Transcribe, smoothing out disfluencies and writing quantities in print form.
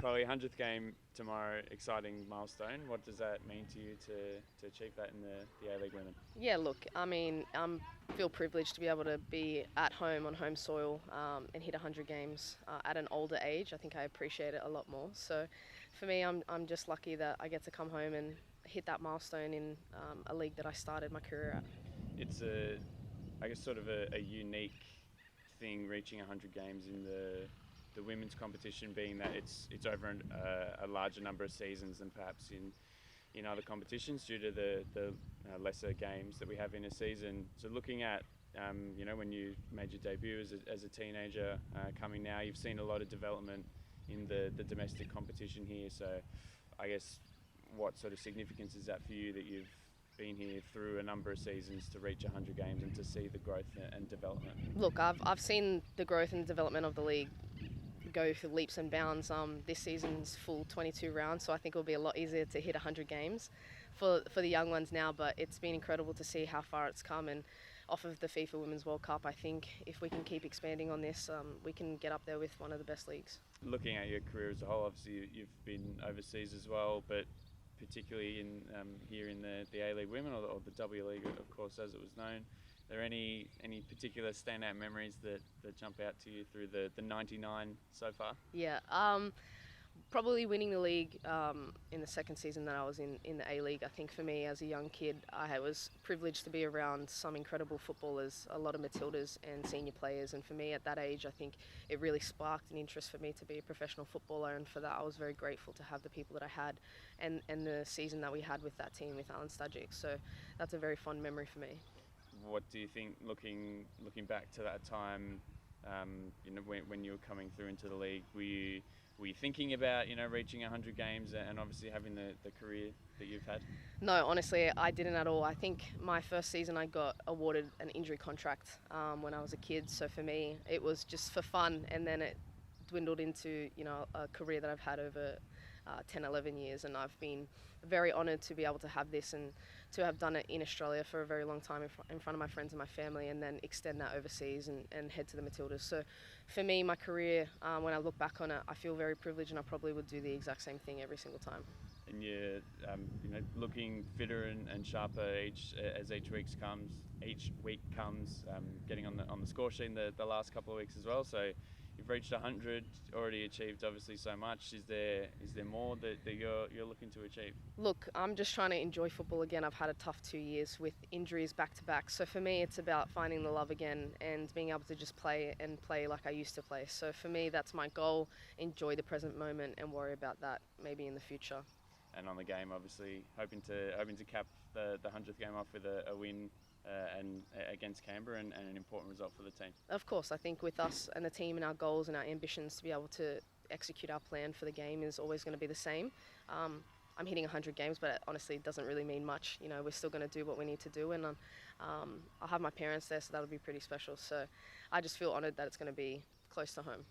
Chloe, 100th game tomorrow, exciting milestone. What does that mean to you to achieve that in the A-League Women? Yeah, look, I mean, I feel privileged to be able to be at home on home soil and hit 100 games at an older age. I think I appreciate it a lot more. So for me, I'm just lucky that I get to come home and hit that milestone in a league that I started my career at. It's I guess, sort of a unique thing reaching 100 games in the women's competition, being that it's over a larger number of seasons than perhaps in other competitions due to the lesser games that we have in a season. So looking at when you made your debut as a teenager, coming now, you've seen a lot of development in the domestic competition here. So I guess, what sort of significance is that for you, that you've been here through a number of seasons to reach 100 games and to see the growth and development? Look, I've seen the growth and development of the league go for leaps and bounds. This season's full 22 rounds, so I think it'll be a lot easier to hit 100 games for the young ones now, but it's been incredible to see how far it's come, and off of the FIFA Women's World Cup, I think if we can keep expanding on this, we can get up there with one of the best leagues. Looking at your career as a whole, obviously you've been overseas as well, but particularly in here in the A-League Women, or the W League, of course, as it was known. Are there any particular standout memories that jump out to you through the 99 so far? Yeah, probably winning the league in the second season that I was in the A-League. I think for me as a young kid, I was privileged to be around some incredible footballers, a lot of Matildas and senior players, and for me at that age, I think it really sparked an interest for me to be a professional footballer, and for that I was very grateful to have the people that I had and the season that we had with that team with Alan Stajic. So that's a very fond memory for me. What do you think, looking back to that time, when you were coming through into the league, were you thinking about reaching 100 games and obviously having the career that you've had? No, honestly, I didn't at all. I think my first season I got awarded an injury contract when I was a kid, so for me it was just for fun, and then it dwindled into a career that I've had over 10, 11 years, and I've been very honoured to be able to have this and to have done it in Australia for a very long time in front of my friends and my family, and then extend that overseas and head to the Matildas. So for me, my career, when I look back on it, I feel very privileged, and I probably would do the exact same thing every single time. And you're looking fitter and sharper as each week comes, getting on the score sheet in the last couple of weeks as well. So you've reached 100, already achieved obviously so much. Is there more that you're looking to achieve? Look, I'm just trying to enjoy football again. I've had a tough 2 years with injuries back to back. So for me, it's about finding the love again and being able to just play like I used to play. So for me, that's my goal. Enjoy the present moment and worry about that maybe in the future. And on the game, obviously hoping to cap the 100th game off with a win and against Canberra, and an important result for the team. Of course, I think with us and the team and our goals and our ambitions to be able to execute our plan for the game is always going to be the same. I'm hitting 100 games, but honestly, it doesn't really mean much. We're still going to do what we need to do, and I'll have my parents there, so that'll be pretty special. So I just feel honoured that it's going to be close to home.